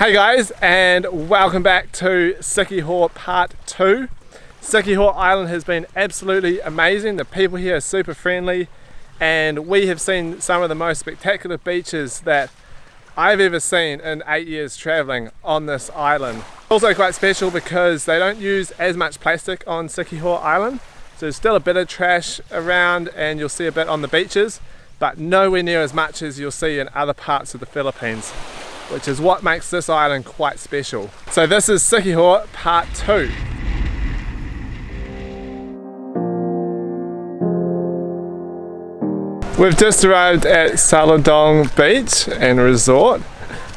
Hey guys, and welcome back to Siquijor Part 2. Siquijor Island has been absolutely amazing. The people here are super friendly, and we have seen some of the most spectacular beaches that I've ever seen in 8 years traveling on this island. Also quite special because they don't use as much plastic on Siquijor Island, so there's still a bit of trash around and you'll see a bit on the beaches, but nowhere near as much as you'll see in other parts of the Philippines, which is what makes this island quite special. So this is Siquijor Part 2. We've just arrived at Salagdoong Beach and Resort.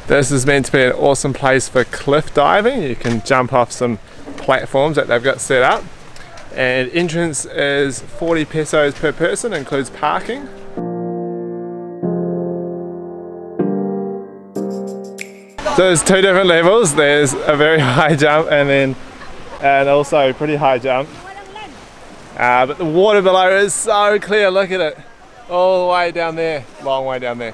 This is meant to be an awesome place for cliff diving. You can jump off some platforms that they've got set up. And entrance is 40 pesos per person, includes parking. So there's two different levels. There's a very high jump and also a pretty high jump. But the water below is so clear, look at it. All the way down there, long way down there.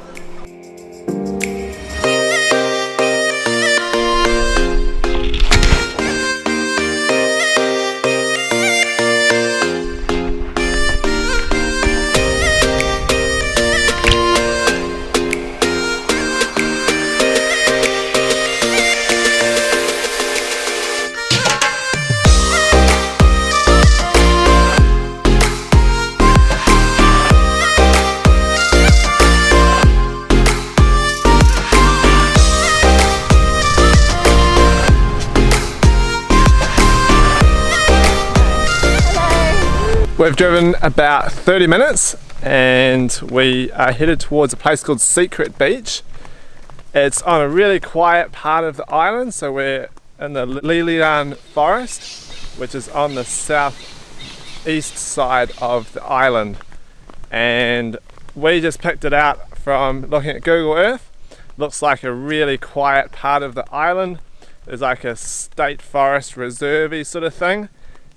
We've driven about 30 minutes and we are headed towards a place called Secret Beach. It's on a really quiet part of the island, so we're in the Lilian forest, which is on the southeast side of the island. And we just picked it out from looking at Google Earth. Looks like a really quiet part of the island. There's like a state forest reserve-y sort of thing.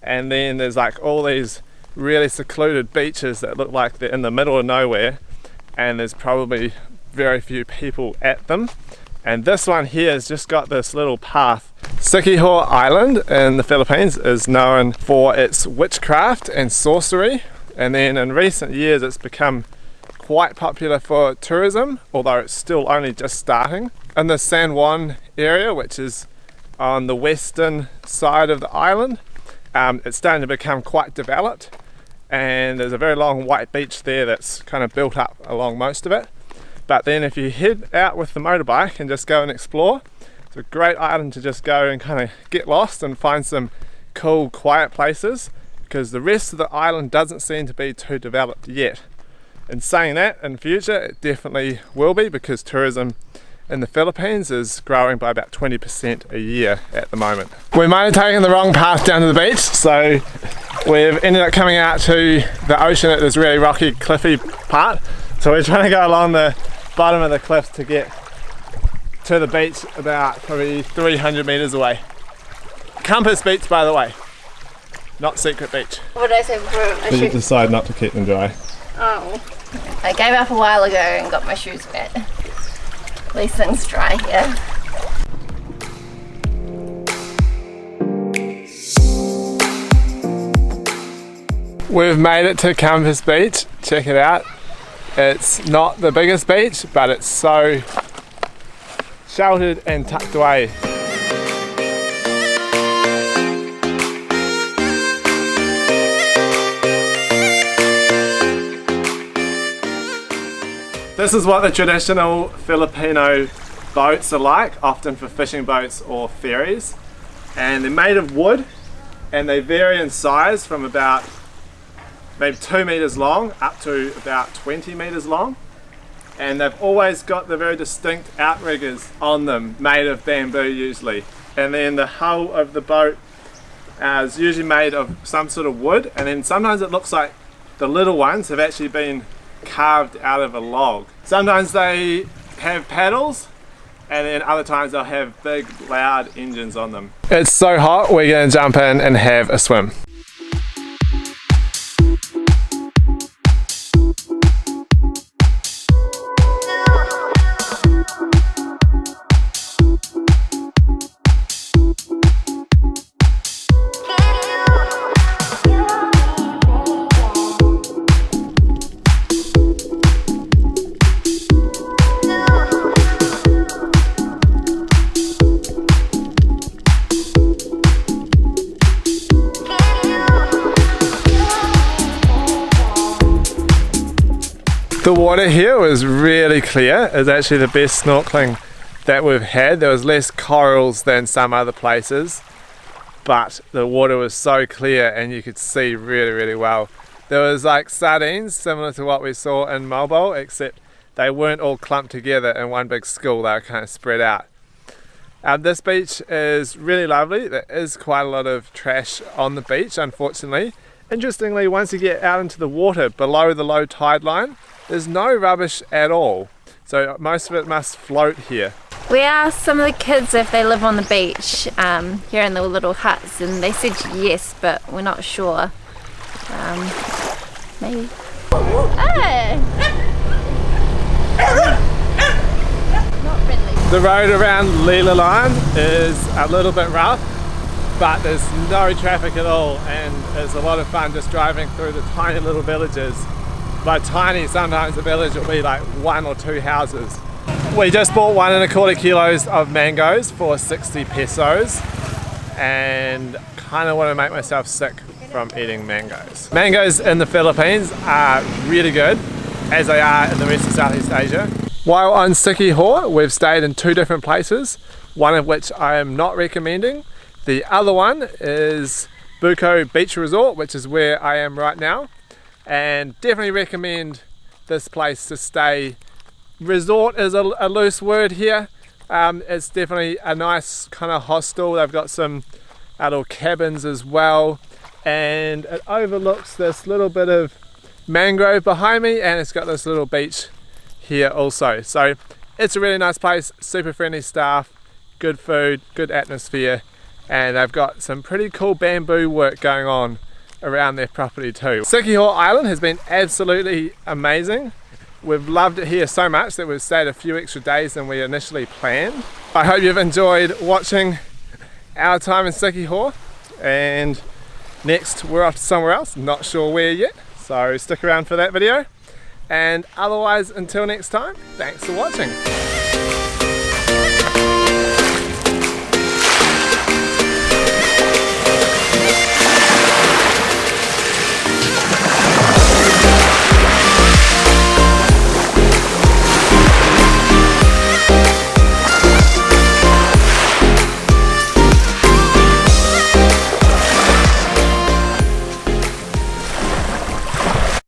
And then there's like all these really secluded beaches that look like they're in the middle of nowhere, and there's probably very few people at them. And this one here has just got this little path. Siquijor Island in the Philippines is known for its witchcraft and sorcery, and then in recent years it's become quite popular for tourism, although it's still only just starting. In the San Juan area, which is on the western side of the island, it's starting to become quite developed, and there's a very long white beach there that's kind of built up along most of it. But then if you head out with the motorbike and just go and explore, it's a great island to just go and kind of get lost and find some cool quiet places, because the rest of the island doesn't seem to be too developed yet. In saying that, in future it definitely will be, because tourism in the Philippines is growing by about 20% a year at the moment. We might have taken the wrong path down to the beach, so we've ended up coming out to the ocean at this really rocky, cliffy part. So we're trying to go along the bottom of the cliff to get to the beach, about probably 300 meters away. Compass Beach, by the way, not Secret Beach. What did I say before? Did you decide not to keep them dry? Oh. I gave up a while ago and got my shoes wet. These things dry here. We've made it to Compass Beach. Check it out. It's not the biggest beach, but it's so sheltered and tucked away. This is what the traditional Filipino boats are like, often for fishing boats or ferries. And they're made of wood, and they vary in size from about maybe 2 meters long up to about 20 meters long. And they've always got the very distinct outriggers on them, made of bamboo usually. And then the hull of the boat is usually made of some sort of wood, and then sometimes it looks like the little ones have actually been carved out of a log. Sometimes they have paddles, and then other times they'll have big loud engines on them. It's so hot, we're going to jump in and have a swim. The water here was really clear. It's actually the best snorkeling that we've had. There was less corals than some other places, but the water was so clear and you could see really, really well. There was like sardines similar to what we saw in Mobile, except they weren't all clumped together in one big school. They were kind of spread out. This beach is really lovely. There is quite a lot of trash on the beach, unfortunately. Interestingly, once you get out into the water below the low tide line, there's no rubbish at all. So most of it must float here. We asked some of the kids if they live on the beach here in the little huts, and they said yes, but we're not sure. Maybe. Hey! Not friendly. The road around Lila Line is a little bit rough, but there's no traffic at all, and it's a lot of fun just driving through the tiny little villages. By tiny, sometimes the village will be like 1 or 2 houses. We just bought 1¼ kilos of mangoes for 60 pesos, and kind of want to make myself sick from eating mangoes. Mangoes in the Philippines are really good, as they are in the rest of Southeast Asia. While on Siquijor, we've stayed in 2 different places, one of which I am not recommending. The other one is Buco Beach Resort, which is where I am right now, and definitely recommend this place to stay. Resort is a loose word here. It's definitely a nice kind of hostel. They've got some little cabins as well, and it overlooks this little bit of mangrove behind me, and it's got this little beach here also. So it's a really nice place, super friendly staff, good food, good atmosphere, and they've got some pretty cool bamboo work going on around their property too. Siquijor Island has been absolutely amazing. We've loved it here so much that we've stayed a few extra days than we initially planned. I hope you've enjoyed watching our time in Siquijor, and next we're off to somewhere else, not sure where yet, so stick around for that video. And otherwise, until next time, thanks for watching.